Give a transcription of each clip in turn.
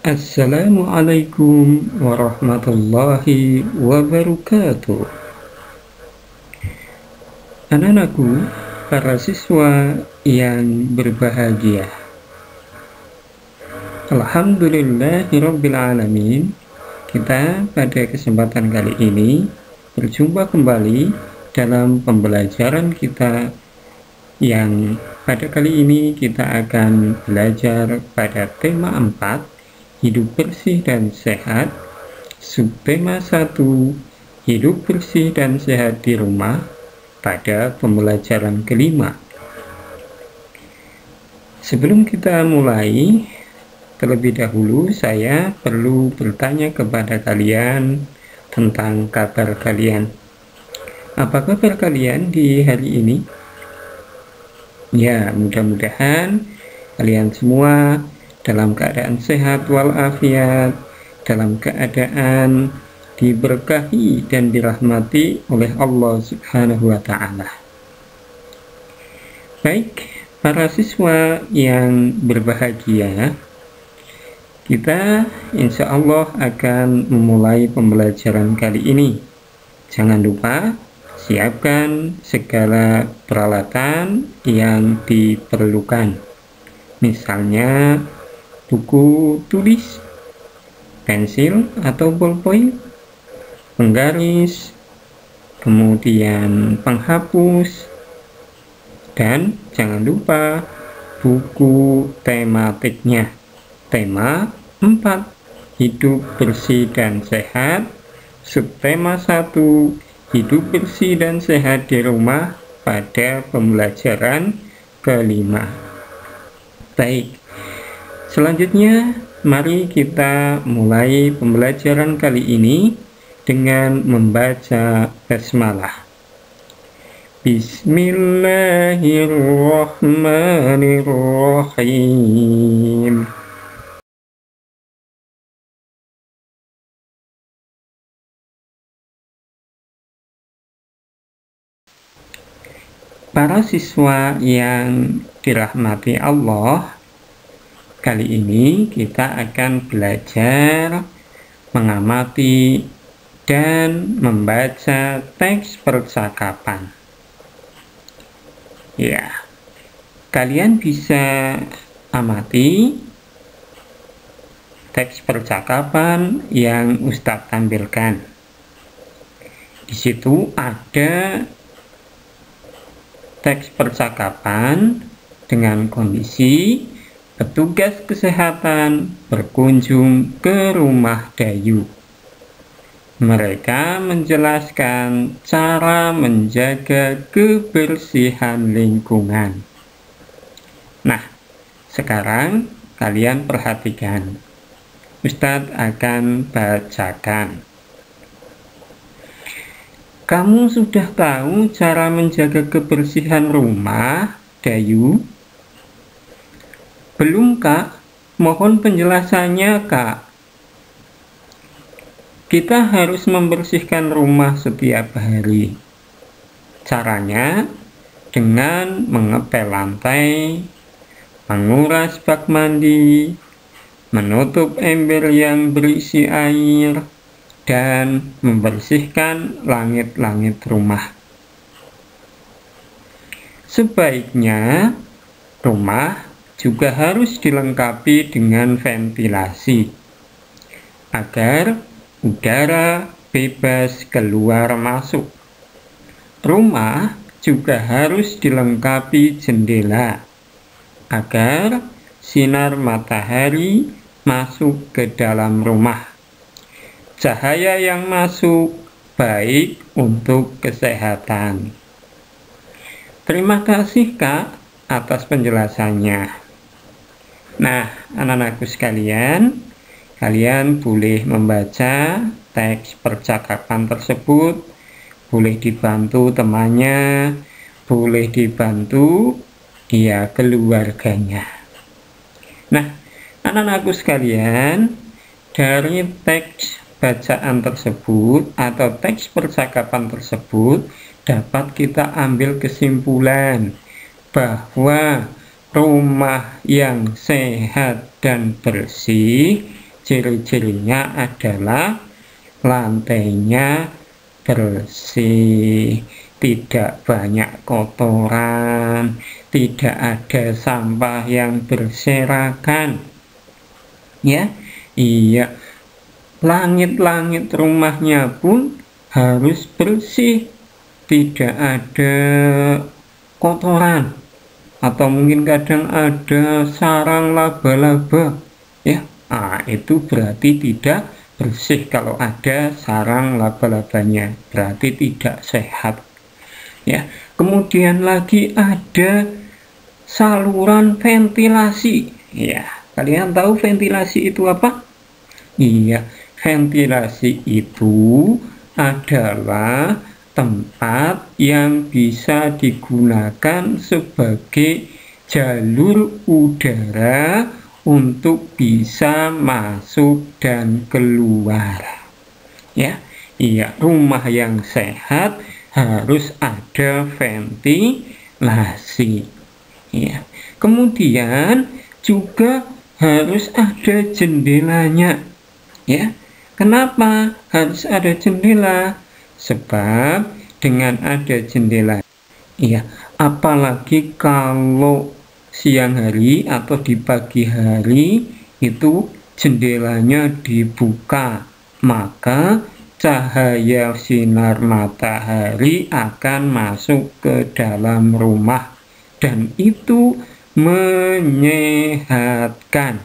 Assalamualaikum warahmatullahi wabarakatuh. Anak-anakku, para siswa yang berbahagia. Alhamdulillahirrabbilalamin. Kita pada kesempatan kali ini berjumpa kembali dalam pembelajaran kita yang pada kali ini kita akan belajar pada tema 4, hidup bersih dan sehat. Subtema 1, hidup bersih dan sehat di rumah, pada pembelajaran kelima. Sebelum kita mulai, terlebih dahulu saya perlu bertanya kepada kalian tentang kabar kalian. Apa kabar kalian di hari ini? Ya, mudah-mudahan kalian semua dalam keadaan sehat walafiat, dalam keadaan diberkahi dan dirahmati oleh Allah Subhanahu wa Ta'ala. Baik, para siswa yang berbahagia, kita insya Allah akan memulai pembelajaran kali ini. Jangan lupa siapkan segala peralatan yang diperlukan, misalnya buku tulis, pensil atau ballpoint, penggaris, kemudian penghapus, dan jangan lupa buku tematiknya. Tema 4, hidup bersih dan sehat. Subtema 1, hidup bersih dan sehat di rumah, pada pembelajaran kelima. Baik, selanjutnya mari kita mulai pembelajaran kali ini dengan membaca basmalah. Bismillahirrahmanirrahim. Para siswa yang dirahmati Allah, kali ini kita akan belajar mengamati dan membaca teks percakapan. Ya, kalian bisa amati teks percakapan yang Ustadz tampilkan. Di situ ada teks percakapan dengan kondisi petugas kesehatan berkunjung ke rumah Dayu. Mereka menjelaskan cara menjaga kebersihan lingkungan. Nah, sekarang kalian perhatikan. Ustadz akan bacakan. Kamu sudah tahu cara menjaga kebersihan rumah, Dayu? Belum, Kak. Mohon penjelasannya, Kak. Kita harus membersihkan rumah setiap hari. Caranya dengan mengepel lantai, menguras bak mandi, menutup ember yang berisi air, dan membersihkan langit-langit rumah. Sebaiknya rumah juga harus dilengkapi dengan ventilasi agar udara bebas keluar masuk. Rumah juga harus dilengkapi jendela agar sinar matahari masuk ke dalam rumah. Cahaya yang masuk baik untuk kesehatan. Terima kasih, Kak, atas penjelasannya. Nah, anak-anakku sekalian, kalian boleh membaca teks percakapan tersebut, boleh dibantu temannya, boleh dibantu dia keluarganya. Nah, anak-anakku sekalian, dari teks bacaan tersebut atau teks percakapan tersebut dapat kita ambil kesimpulan bahwa rumah yang sehat dan bersih ciri-cirinya adalah lantainya bersih, tidak banyak kotoran, tidak ada sampah yang berserakan, ya. Iya, langit-langit rumahnya pun harus bersih, tidak ada kotoran, atau mungkin kadang ada sarang laba-laba, ya. Itu berarti tidak bersih. Kalau ada sarang laba-labanya berarti tidak sehat, ya. Kemudian lagi ada saluran ventilasi, ya. Kalian tahu ventilasi itu apa? Iya, ventilasi itu adalah tempat yang bisa digunakan sebagai jalur udara untuk bisa masuk dan keluar, ya. Iya, rumah yang sehat harus ada ventilasi, ya. Kemudian juga harus ada jendelanya, ya. Kenapa harus ada jendela? Sebab dengan ada jendela, ya, apalagi kalau siang hari atau di pagi hari itu jendelanya dibuka, maka cahaya sinar matahari akan masuk ke dalam rumah dan itu menyehatkan,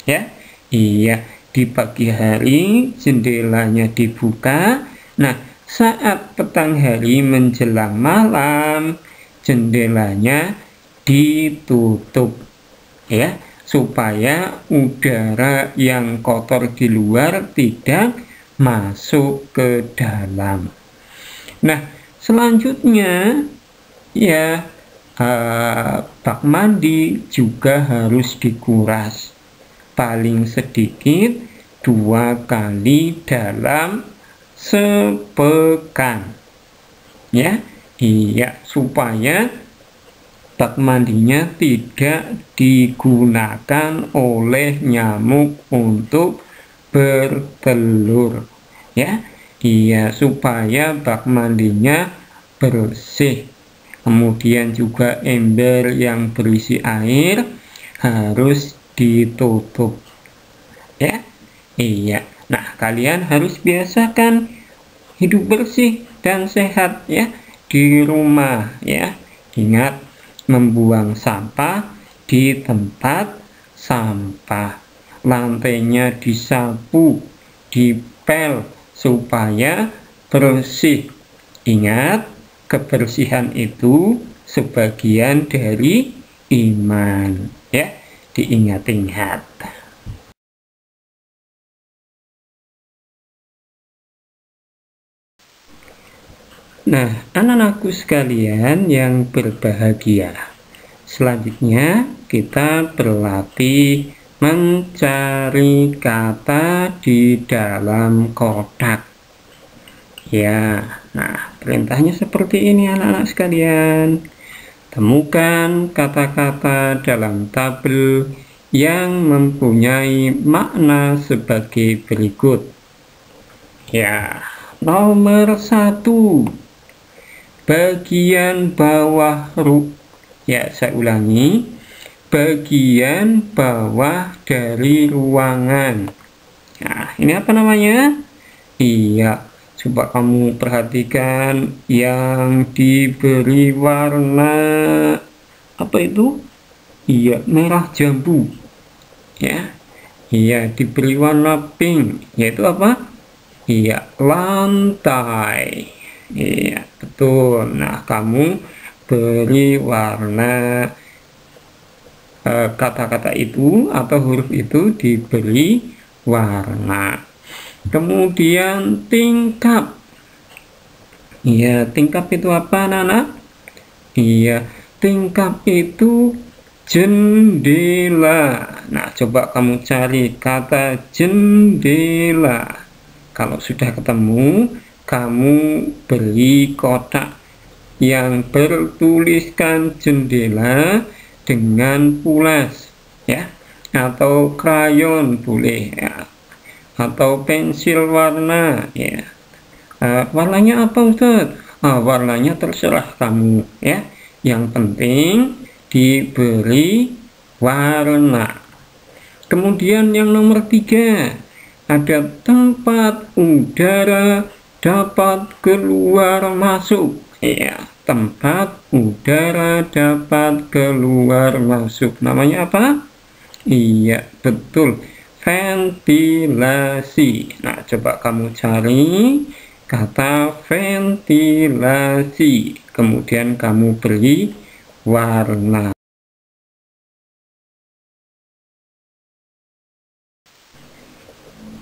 ya. Iya, di pagi hari jendelanya dibuka. Nah, saat petang hari menjelang malam jendelanya ditutup, ya, supaya udara yang kotor di luar tidak masuk ke dalam. Nah, selanjutnya, ya, bak mandi juga harus dikuras paling sedikit 2 kali dalam sepekan, ya. Iya, supaya bak mandinya tidak digunakan oleh nyamuk untuk bertelur, ya. Iya, supaya bak mandinya bersih. Kemudian juga ember yang berisi air harus ditutup, ya. Iya, nah kalian harus biasakan hidup bersih dan sehat, ya, di rumah, ya. Ingat membuang sampah di tempat sampah, lantainya disapu, dipel supaya bersih. Ingat, kebersihan itu sebagian dari iman, ya. Diingat-ingat. Nah, anak-anakku sekalian yang berbahagia, selanjutnya kita berlatih mencari kata di dalam kotak, ya. Nah, perintahnya seperti ini anak-anak sekalian. Temukan kata-kata dalam tabel yang mempunyai makna sebagai berikut, ya. Nomor 1, bagian bawah ya, saya ulangi, bagian bawah dari ruangan. Nah, ini apa namanya? Iya, coba kamu perhatikan yang diberi warna apa itu? Iya, merah jambu, ya. Iya, diberi warna pink, yaitu apa? Iya, lantai. Iya, betul. Nah, kamu beri warna kata-kata itu atau huruf itu diberi warna. Kemudian tingkap. Iya, tingkap itu apa, anak-anak? Iya, tingkap itu jendela. Nah, coba kamu cari kata jendela. Kalau sudah ketemu, kamu beri kotak yang bertuliskan jendela dengan pulas, ya. atau krayon boleh ya, atau pensil warna ya. Warnanya apa Ustaz? Warnanya terserah kamu ya, yang penting diberi warna. Kemudian yang nomor 3, ada tempat udara dapat keluar masuk ya, tempat udara dapat keluar masuk, namanya apa? Iya betul, ventilasi. Nah coba kamu cari kata ventilasi, kemudian kamu beri warna.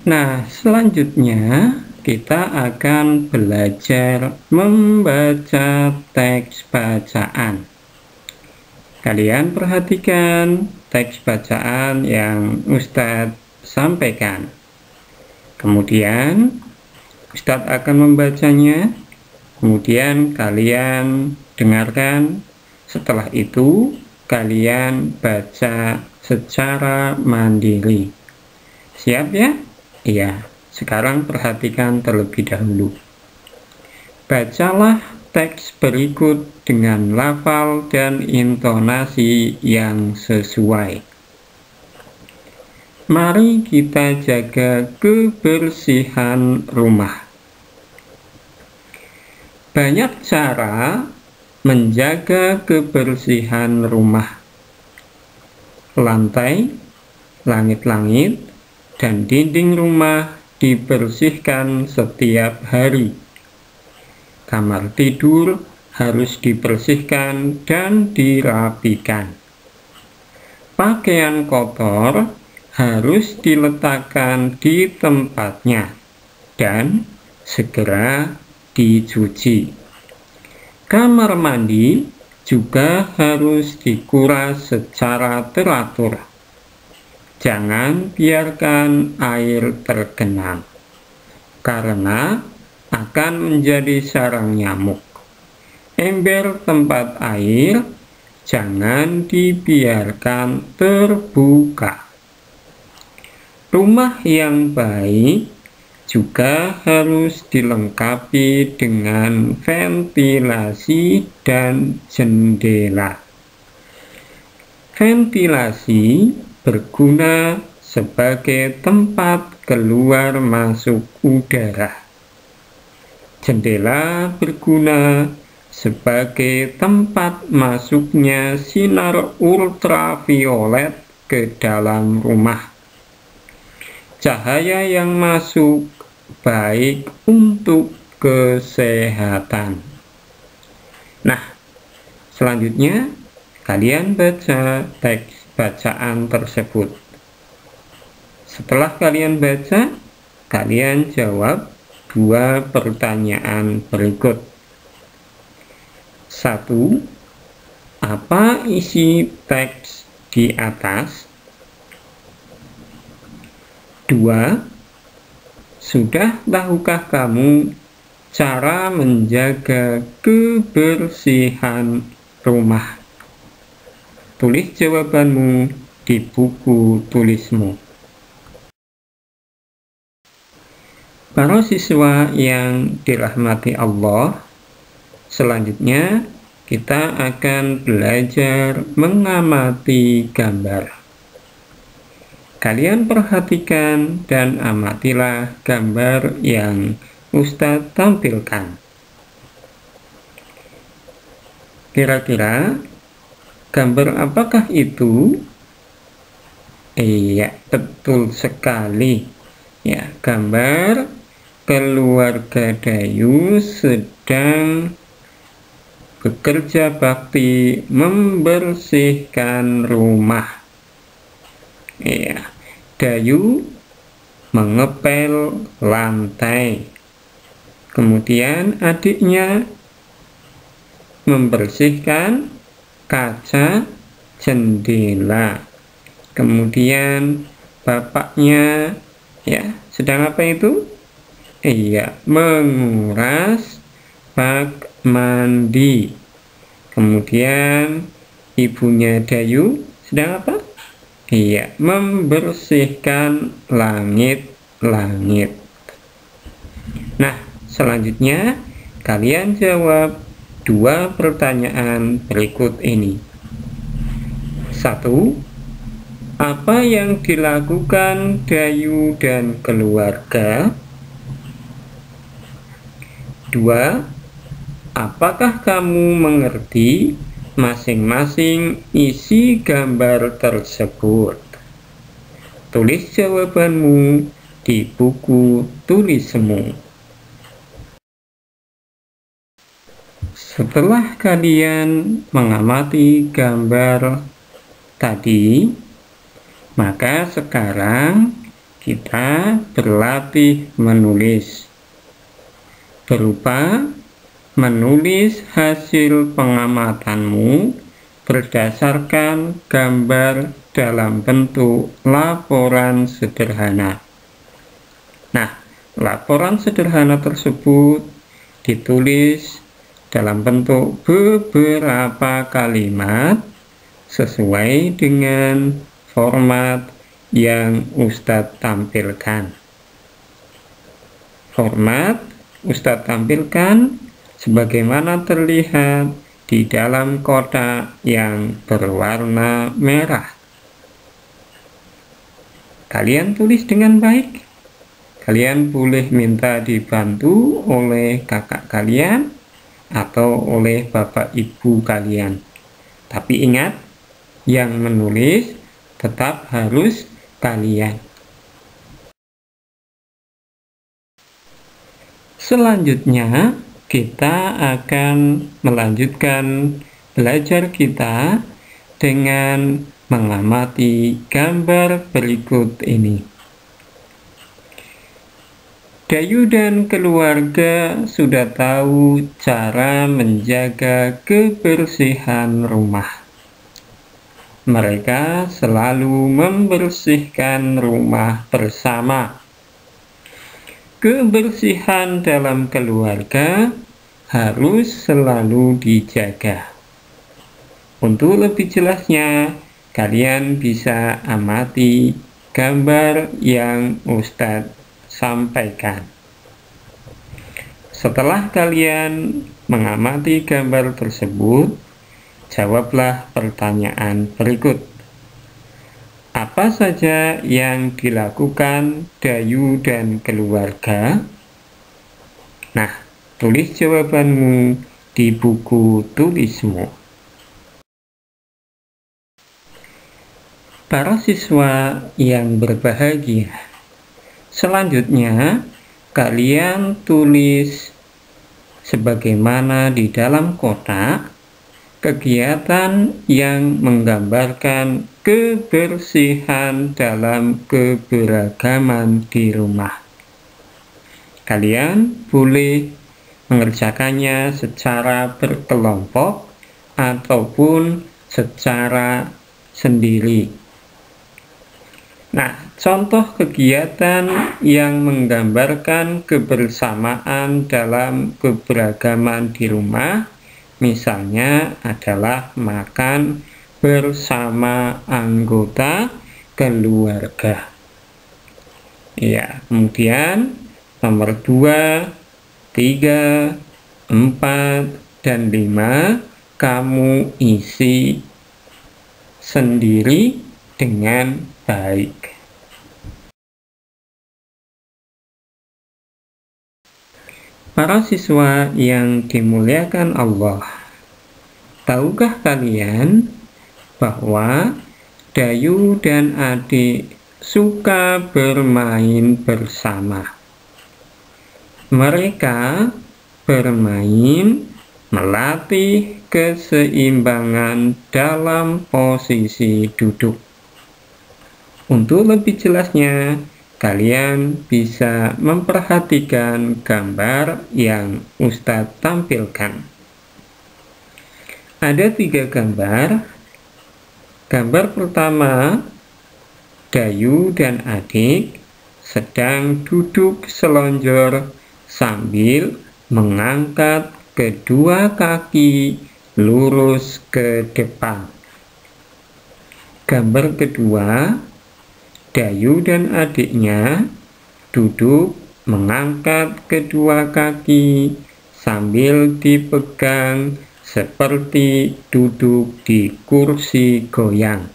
Nah selanjutnya kita akan belajar membaca teks bacaan. Kalian perhatikan teks bacaan yang Ustadz sampaikan. Kemudian Ustadz akan membacanya, kemudian kalian dengarkan. Setelah itu kalian baca secara mandiri. Siap ya? Iya. Sekarang perhatikan terlebih dahulu. Bacalah teks berikut dengan lafal dan intonasi yang sesuai. Mari kita jaga kebersihan rumah. Banyak cara menjaga kebersihan rumah. Lantai, langit-langit, dan dinding rumah dibersihkan setiap hari. Kamar tidur harus dibersihkan dan dirapikan. Pakaian kotor harus diletakkan di tempatnya dan segera dicuci. Kamar mandi juga harus dikuras secara teratur. Jangan biarkan air tergenang, karena akan menjadi sarang nyamuk. Ember tempat air jangan dibiarkan terbuka. Rumah yang baik juga harus dilengkapi dengan ventilasi dan jendela. Ventilasi berguna sebagai tempat keluar masuk udara. Jendela berguna sebagai tempat masuknya sinar ultraviolet ke dalam rumah. Cahaya yang masuk baik untuk kesehatan. Nah, selanjutnya kalian baca teks bacaan tersebut. Setelah kalian baca, kalian jawab 2 pertanyaan berikut. 1. Apa isi teks di atas? 2. Sudah tahukah kamu cara menjaga kebersihan rumah? Tulis jawabanmu di buku tulismu. Para siswa yang dirahmati Allah, selanjutnya kita akan belajar mengamati gambar. Kalian perhatikan dan amatilah gambar yang Ustadz tampilkan. Kira-kira gambar apakah itu? Iya, betul sekali. Ya, gambar keluarga Dayu sedang bekerja bakti membersihkan rumah. Iya, Dayu mengepel lantai. Kemudian adiknya membersihkan kaca jendela. Kemudian bapaknya ya sedang apa itu? Iya, menguras bak mandi. Kemudian ibunya Dayu sedang apa? Iya, membersihkan langit-langit. Nah, selanjutnya kalian jawab dua pertanyaan berikut ini. 1. Apa yang dilakukan Dayu dan keluarga? 2. Apakah kamu mengerti masing-masing isi gambar tersebut? Tulis jawabanmu di buku tulismu. Setelah kalian mengamati gambar tadi, maka sekarang kita berlatih menulis, berupa menulis hasil pengamatanmu berdasarkan gambar dalam bentuk laporan sederhana. Nah, laporan sederhana tersebut ditulis dalam bentuk beberapa kalimat sesuai dengan format yang Ustadz tampilkan. Format Ustadz tampilkan sebagaimana terlihat di dalam kotak yang berwarna merah. Kalian tulis dengan baik. Kalian boleh minta dibantu oleh kakak kalian atau oleh bapak ibu kalian. Tapi ingat, yang menulis tetap harus kalian. Selanjutnya, kita akan melanjutkan belajar kita dengan mengamati gambar berikut ini. Dayu dan keluarga sudah tahu cara menjaga kebersihan rumah. Mereka selalu membersihkan rumah bersama. Kebersihan dalam keluarga harus selalu dijaga. Untuk lebih jelasnya, kalian bisa amati gambar yang Ustadz sampaikan. Setelah kalian mengamati gambar tersebut, jawablah pertanyaan berikut. Apa saja yang dilakukan Dayu dan keluarga? Nah, tulis jawabanmu di buku tulismu. Para siswa yang berbahagia, selanjutnya kalian tulis sebagaimana di dalam kotak kegiatan yang menggambarkan kebersihan dalam keberagaman di rumah. Kalian boleh mengerjakannya secara berkelompok ataupun secara sendiri. Nah, contoh kegiatan yang menggambarkan kebersamaan dalam keberagaman di rumah misalnya adalah makan bersama anggota keluarga. Ya, kemudian nomor 2, 3, 4, dan 5 kamu isi sendiri dengan baik. Para siswa yang dimuliakan Allah, tahukah kalian bahwa Dayu dan adik suka bermain bersama? Mereka bermain melatih keseimbangan dalam posisi duduk. Untuk lebih jelasnya, kalian bisa memperhatikan gambar yang Ustadz tampilkan. Ada 3 gambar. Gambar pertama, Dayu dan adik sedang duduk selonjor sambil mengangkat kedua kaki lurus ke depan. Gambar kedua, Dayu dan adiknya duduk mengangkat kedua kaki sambil dipegang seperti duduk di kursi goyang.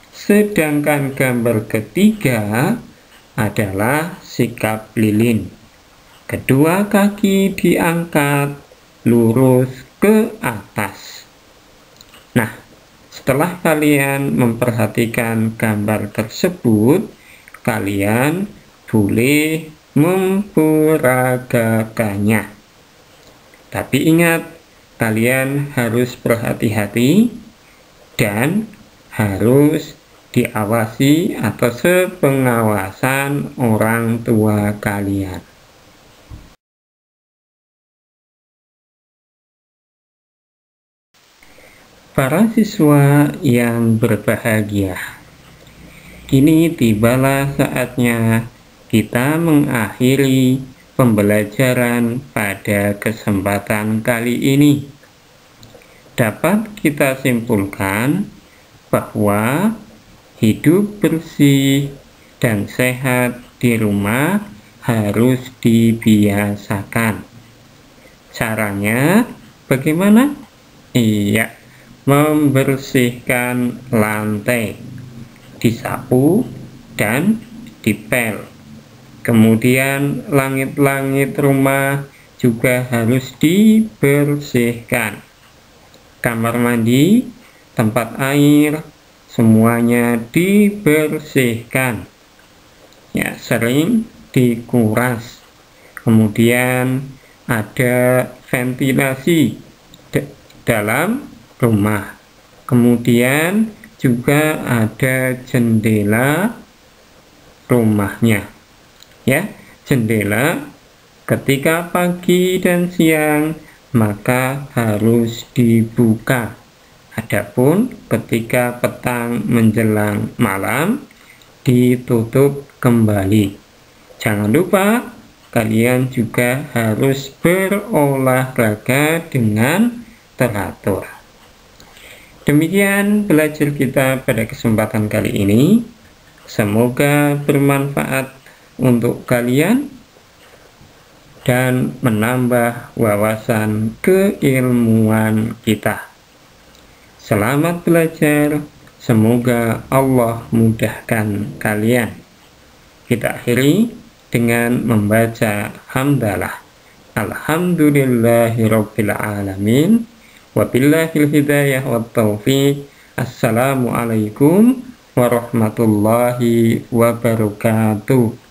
Sedangkan gambar ketiga adalah sikap lilin. Kedua kaki diangkat lurus ke atas. Nah, setelah kalian memperhatikan gambar tersebut, kalian boleh memperagakannya. Tapi ingat, kalian harus berhati-hati dan harus diawasi atau sepengawasan orang tua kalian. Para siswa yang berbahagia, kini tibalah saatnya kita mengakhiri pembelajaran pada kesempatan kali ini. Dapat kita simpulkan bahwa hidup bersih dan sehat di rumah harus dibiasakan. Caranya bagaimana? Iya, membersihkan lantai, disapu dan dipel. Kemudian langit-langit rumah juga harus dibersihkan. Kamar mandi, tempat air, semuanya dibersihkan. Ya, sering dikuras. Kemudian ada ventilasi dalam rumah. Kemudian juga ada jendela rumahnya. Ya, jendela ketika pagi dan siang maka harus dibuka. Adapun ketika petang menjelang malam ditutup kembali. Jangan lupa kalian juga harus berolahraga dengan teratur. Demikian belajar kita pada kesempatan kali ini. Semoga bermanfaat untuk kalian dan menambah wawasan keilmuan kita. Selamat belajar, semoga Allah mudahkan kalian. Kita akhiri dengan membaca hamdalah. Alhamdulillahirabbil alamin. Wabillahil hidayah wat taufiq. Assalamualaikum warahmatullahi wabarakatuh.